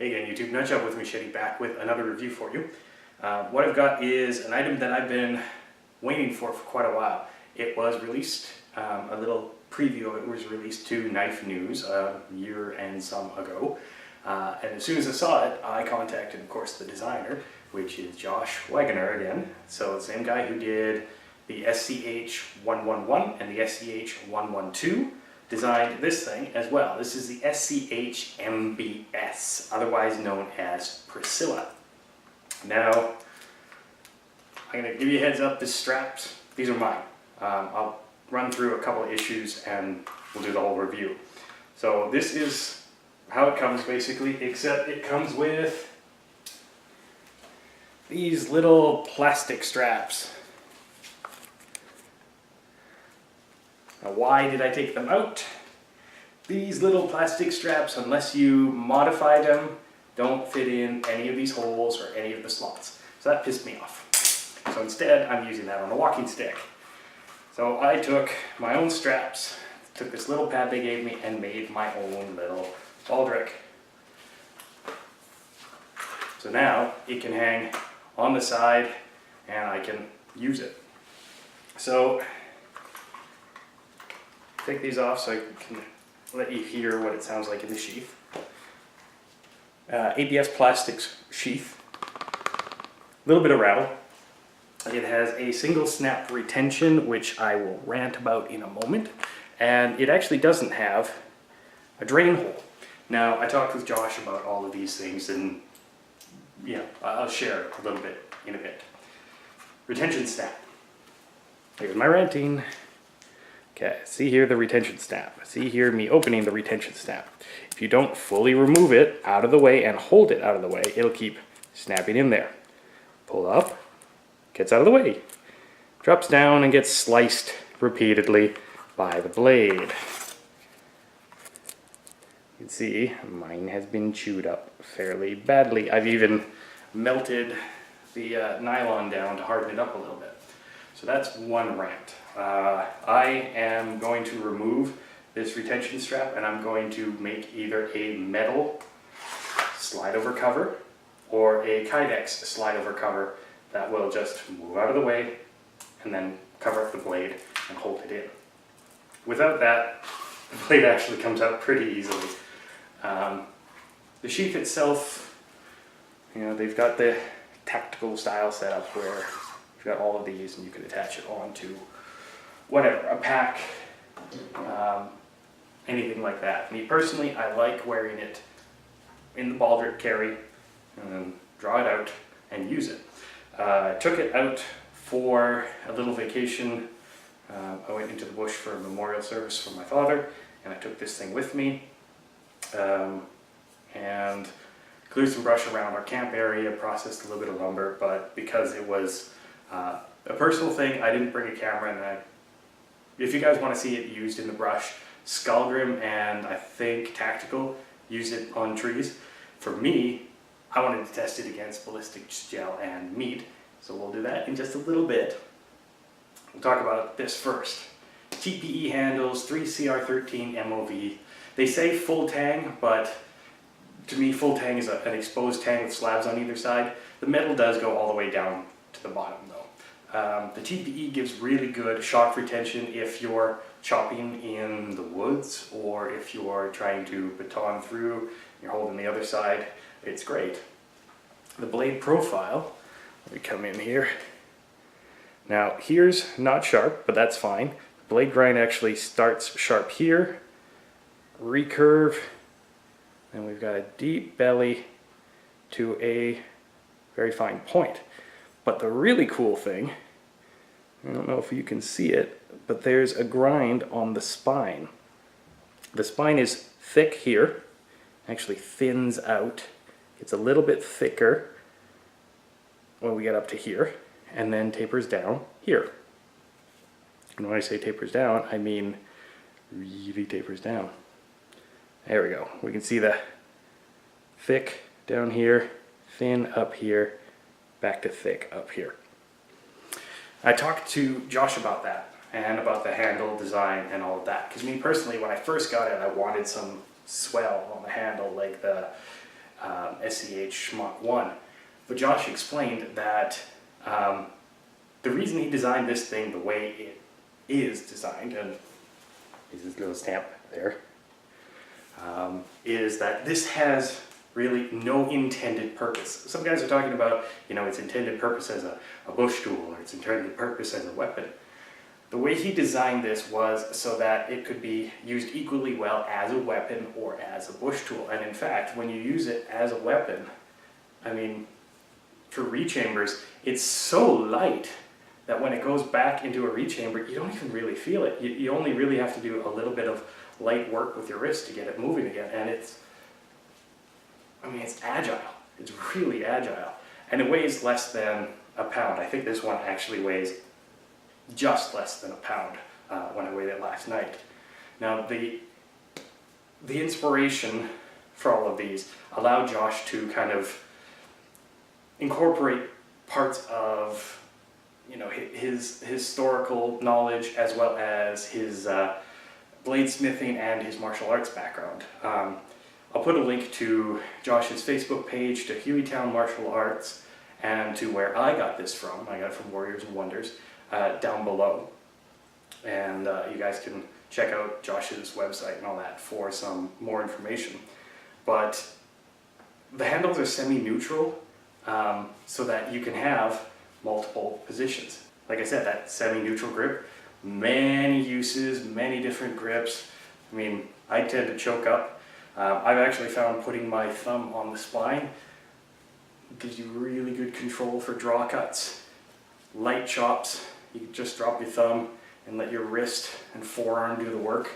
Hey again YouTube, Nutjob with Machete back with another review for you. What I've got is an item that I've been waiting for quite a while. It was released, a little preview of it was released to Knife News a year and some ago. And as soon as I saw it, I contacted, of course, the designer, which is Josh Waggoner again. So the same guy who did the SCH-111 and the SCH-112. Designed this thing as well. This is the SCHMBS, otherwise known as Priscilla. Now, I'm going to give you a heads up, this straps, these are mine. I'll run through a couple of issues and we'll do the whole review. So this is how it comes basically, except it comes with these little plastic straps. Now, why did I take them out? These little plastic straps, unless you modify them, don't fit in any of these holes or any of the slots. So that pissed me off. So instead, I'm using that on a walking stick. So I took my own straps, took this little pad they gave me, and made my own little baldric. So now it can hang on the side and I can use it. So take these off so I can let you hear what it sounds like in the sheath. ABS plastics sheath. A little bit of rattle. It has a single snap retention, which I will rant about in a moment. And it actually doesn't have a drain hole. Now, I talked with Josh about all of these things, and yeah, I'll share a little bit in a bit. Retention snap. Here's my ranting. Okay, see here the retention snap. See here me opening the retention snap. If you don't fully remove it out of the way and hold it out of the way, it'll keep snapping in there. Pull up, gets out of the way, drops down and gets sliced repeatedly by the blade. You can see mine has been chewed up fairly badly. I've even melted the nylon down to harden it up a little bit. So that's one rant. I am going to remove this retention strap and I'm going to make either a metal slide over cover or a Kydex slide over cover that will just move out of the way and then cover up the blade and hold it in. Without that, the blade actually comes out pretty easily. The sheath itself, you know, they've got the tactical style setup where you've got all of these and you can attach it onto whatever, a pack, anything like that. Me personally, I like wearing it in the baldric carry and then draw it out and use it. I took it out for a little vacation. I went into the bush for a memorial service for my father and I took this thing with me and glued some brush around our camp area, processed a little bit of lumber, but because it was a personal thing, I didn't bring a camera, and if you guys want to see it used in the brush, Skullgrim and I think Tactical use it on trees. For me, I wanted to test it against ballistic gel and meat, so we'll do that in just a little bit. We'll talk about this first. TPE handles, 3CR13 MOV. They say full tang, but to me full tang is an exposed tang with slabs on either side. The metal does go all the way down to the bottom though. The TPE gives really good shock retention if you're chopping in the woods or if you're trying to baton through, you're holding the other side, it's great. The blade profile, let me come in here. Now here's not sharp, but that's fine. The blade grind actually starts sharp here, recurve, and we've got a deep belly to a very fine point. But the really cool thing, I don't know if you can see it, but there's a grind on the spine. The spine is thick here, actually thins out. It's a little bit thicker when we get up to here, and then tapers down here. And when I say tapers down, I mean really tapers down. There we go. We can see the thick down here, thin up here, back to thick up here. I talked to Josh about that and about the handle design and all of that, because me personally, when I first got it, I wanted some swell on the handle like the SCHMBS 1. But Josh explained that the reason he designed this thing the way it is designed, and is his little stamp there, is that this has really no intended purpose. Some guys are talking about, its intended purpose as a bush tool, or its intended purpose as a weapon. The way he designed this was so that it could be used equally well as a weapon or as a bush tool. And in fact, when you use it as a weapon, for rechambers, it's so light that when it goes back into a rechamber, you don't even really feel it. You only really have to do a little bit of light work with your wrist to get it moving again. And it's agile. It's really agile. And it weighs less than a pound. I think this one actually weighs just less than a pound when I weighed it last night. Now, the inspiration for all of these allowed Josh to kind of incorporate parts of his historical knowledge, as well as his bladesmithing and his martial arts background. I'll put a link to Josh's Facebook page, to Hueytown Martial Arts, and to where I got this from. I got it from Warriors and Wonders, down below. And you guys can check out Josh's website and all that for some more information. But the handles are semi-neutral, so that you can have multiple positions. Like I said, that semi-neutral grip, many uses, many different grips. I tend to choke up. I've actually found putting my thumb on the spine gives you really good control for draw cuts. Light chops, you can just drop your thumb and let your wrist and forearm do the work.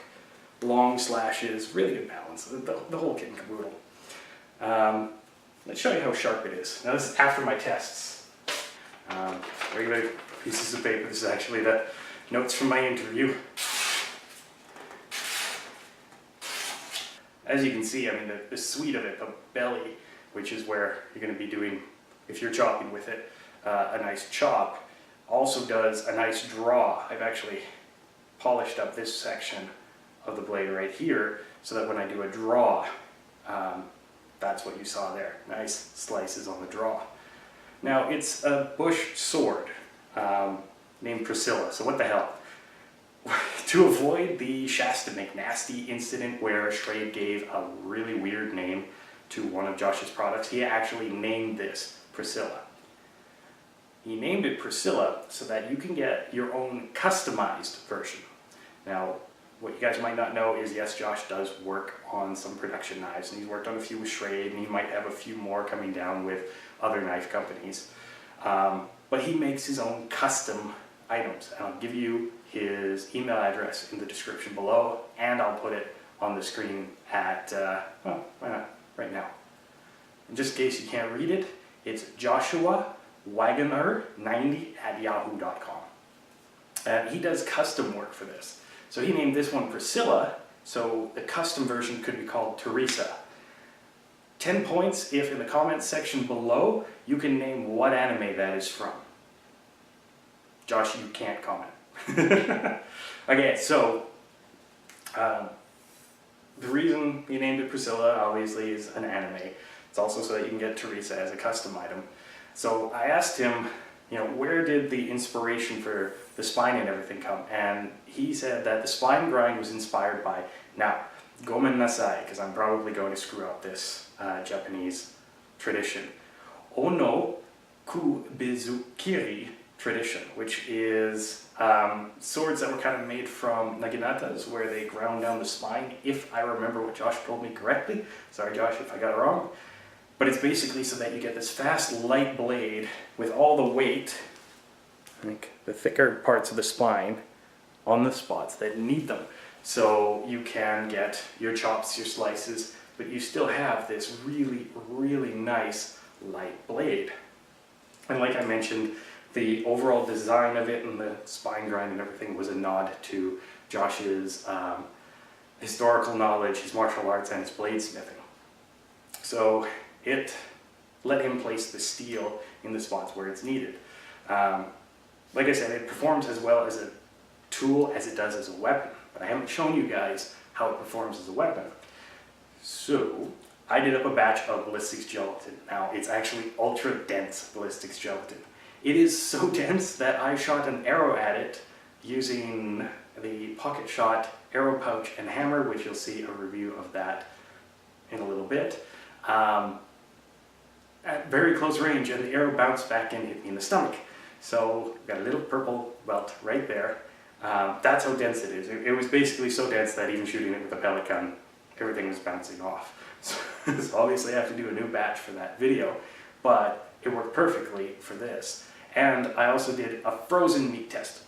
Long slashes, really good balance, the whole kit and caboodle. Let's show you how sharp it is. Now this is after my tests. Regular pieces of paper. This is actually the notes from my interview. As you can see, the suite of it, the belly, which is where you're going to be doing, if you're chopping with it, a nice chop, also does a nice draw. I've actually polished up this section of the blade right here, so that when I do a draw, that's what you saw there. Nice slices on the draw. Now, it's a bush sword named Priscilla, so what the hell? To avoid the Shasta McNasty incident where Schrade gave a really weird name to one of Josh's products, he actually named this Priscilla. He named it Priscilla so that you can get your own customized version. Now, what you guys might not know is, yes, Josh does work on some production knives, and he's worked on a few with Schrade, and he might have a few more coming down with other knife companies. But he makes his own custom items, and I'll give you his email address in the description below, and I'll put it on the screen at, why not, right now. And just in case you can't read it, it's joshuawaggoner90@yahoo.com. And he does custom work for this. So he named this one Priscilla, so the custom version could be called Teresa. 10 points if in the comments section below you can name what anime that is from. Josh, you can't comment. Okay, so the reason he named it Priscilla obviously is an anime. It's also so that you can get Teresa as a custom item. So I asked him, where did the inspiration for the spine and everything come? And he said that the spine grind was inspired by, now, gomen nasai, because I'm probably going to screw up this Japanese tradition, Ono kubizukiri tradition, which is swords that were kind of made from naginatas, where they ground down the spine, if I remember what Josh told me correctly. Sorry, Josh, if I got it wrong. But it's basically so that you get this fast, light blade with all the weight, like the thicker parts of the spine, on the spots that need them. So you can get your chops, your slices, but you still have this really, really nice light blade. And like I mentioned, the overall design of it and the spine grind and everything was a nod to Josh's historical knowledge, his martial arts, and his bladesmithing. So it let him place the steel in the spots where it's needed. Like I said, it performs as well as a tool as it does as a weapon, but I haven't shown you guys how it performs as a weapon. So I did up a batch of ballistics gelatin. Now, it's actually ultra dense ballistics gelatin. It is so dense that I shot an arrow at it using the pocket shot arrow pouch and hammer, which you'll see a review of that in a little bit, at very close range, and the arrow bounced back and hit me in the stomach. So got a little purple welt right there. That's how dense it is. It was basically so dense that even shooting it with a pellet gun, everything was bouncing off. So obviously I have to do a new batch for that video, but it worked perfectly for this. And I also did a frozen meat test.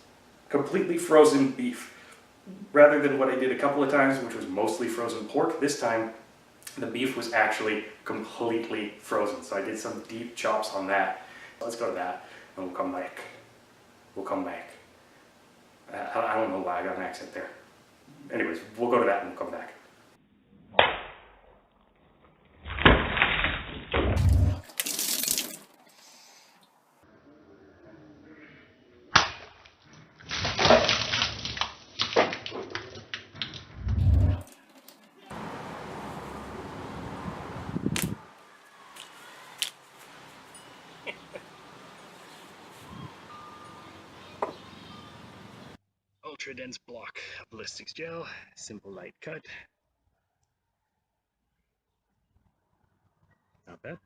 Completely frozen beef. Rather than what I did a couple of times, which was mostly frozen pork, this time the beef was actually completely frozen. So I did some deep chops on that. Let's go to that and we'll come back. We'll come back. I don't know why I got an accent there. Anyways, we'll go to that and we'll come back. Ultra dense block of ballistics gel, simple light cut. Not bad.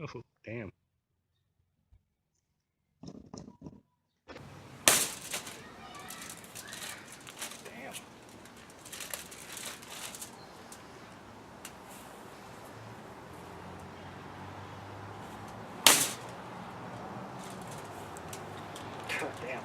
Oh, damn. Damn.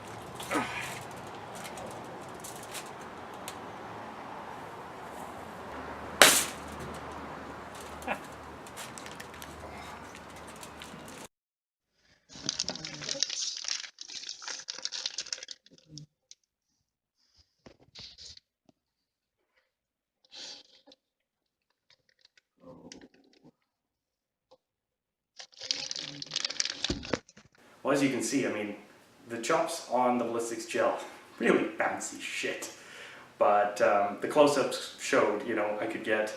Well, as you can see, I mean, the chops on the ballistics gel, really bouncy shit. But the close-ups showed, you know, I could get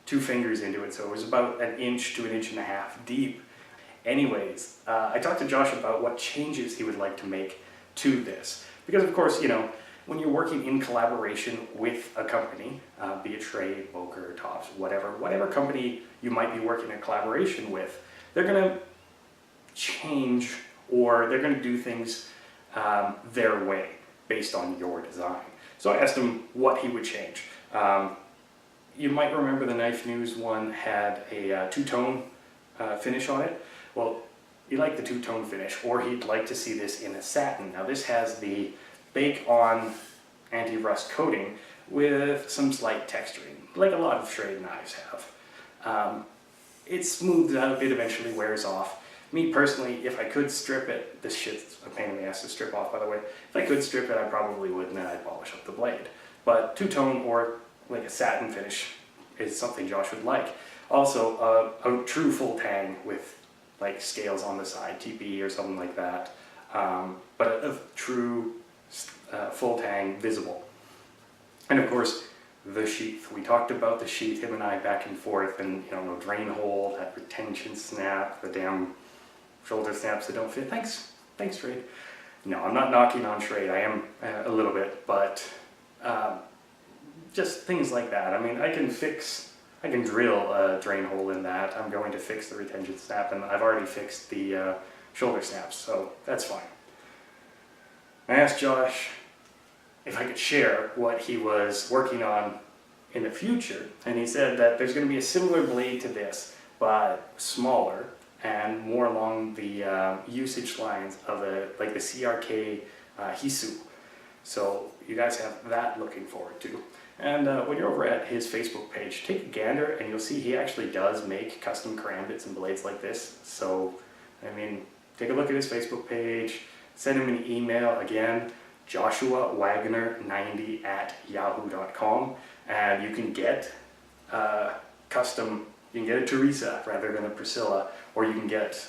2 fingers into it, so it was about 1 inch to 1.5 inches deep. Anyways, I talked to Josh about what changes he would like to make to this. Because of course, you know, when you're working in collaboration with a company, be it Schrade, Waggoner, Tops, whatever company you might be working in collaboration with, they're going to change, or they're going to do things their way based on your design. So I asked him what he would change. You might remember the Knife News one had a two-tone finish on it. Well, he liked the two-tone finish, or he'd like to see this in a satin. Now this has the bake-on anti-rust coating with some slight texturing, like a lot of Schrade knives have. It smooths out, it eventually wears off. Me personally, if I could strip it, this shit's a pain in the ass to strip off, by the way. If I could strip it, I probably would, and then I'd polish up the blade. But two-tone or like a satin finish is something Josh would like. Also, a true full tang with like scales on the side, TPE or something like that. But a true full tang visible. And of course, the sheath. We talked about the sheath, him and I, back and forth, and you know, no drain hole, that retention snap, the damn shoulder snaps that don't fit. Thanks Schrade. No, I'm not knocking on Schrade. I am a little bit, but just things like that. I mean, I can drill a drain hole in that. I'm going to fix the retention snap, and I've already fixed the shoulder snaps, so that's fine. I asked Josh if I could share what he was working on in the future, and he said that there's going to be a similar blade to this, but smaller and more along the usage lines of like the CRK Hisu. So you guys have that looking forward to. And when you're over at his Facebook page, take a gander and you'll see he actually does make custom karambits and blades like this. So, I mean, take a look at his Facebook page, send him an email, again, joshuawaggoner90@yahoo.com, and you can get custom You can get a Teresa rather than a Priscilla, or you can get,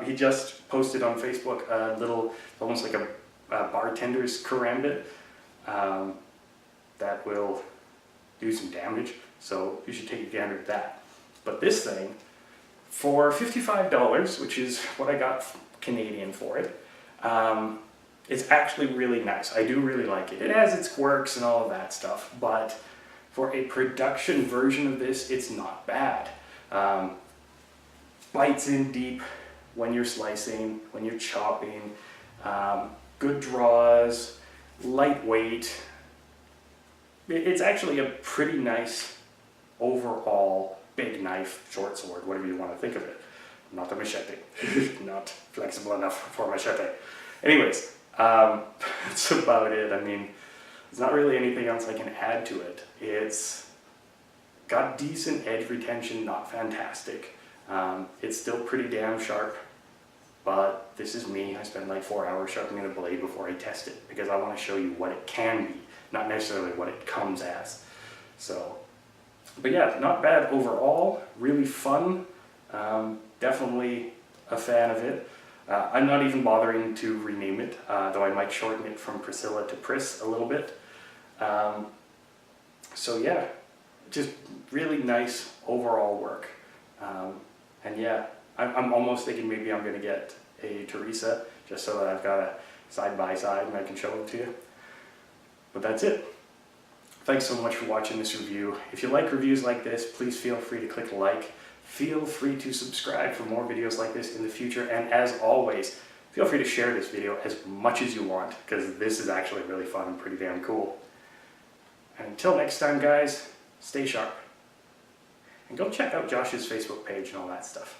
he just posted on Facebook a little, almost like a bartender's karambit that will do some damage, so you should take a gander at that. But this thing, for $55, which is what I got Canadian for it, it's actually really nice. I do really like it. It has its quirks and all of that stuff, but for a production version of this, it's not bad. Bites in deep when you're slicing, when you're chopping, good draws, lightweight. It's actually a pretty nice overall big knife, short sword, whatever you want to think of it. Not a machete. Not flexible enough for a machete. Anyways, that's about it. I mean, there's not really anything else I can add to it. It's got decent edge retention, not fantastic. It's still pretty damn sharp, but this is me. I spend like 4 hours sharpening a blade before I test it because I want to show you what it can be, not necessarily what it comes as. So, but yeah, not bad overall, really fun. Definitely a fan of it. I'm not even bothering to rename it, though I might shorten it from Priscilla to Pris a little bit. So yeah, just really nice overall work. And yeah, I'm almost thinking maybe I'm going to get a Teresa, just so that I've got a side-by-side and I can show it to you. But that's it. Thanks so much for watching this review. If you like reviews like this, please feel free to click like. Feel free to subscribe for more videos like this in the future. And as always, feel free to share this video as much as you want, because this is actually really fun and pretty damn cool. And until next time, guys, stay sharp. And go check out Josh's Facebook page and all that stuff.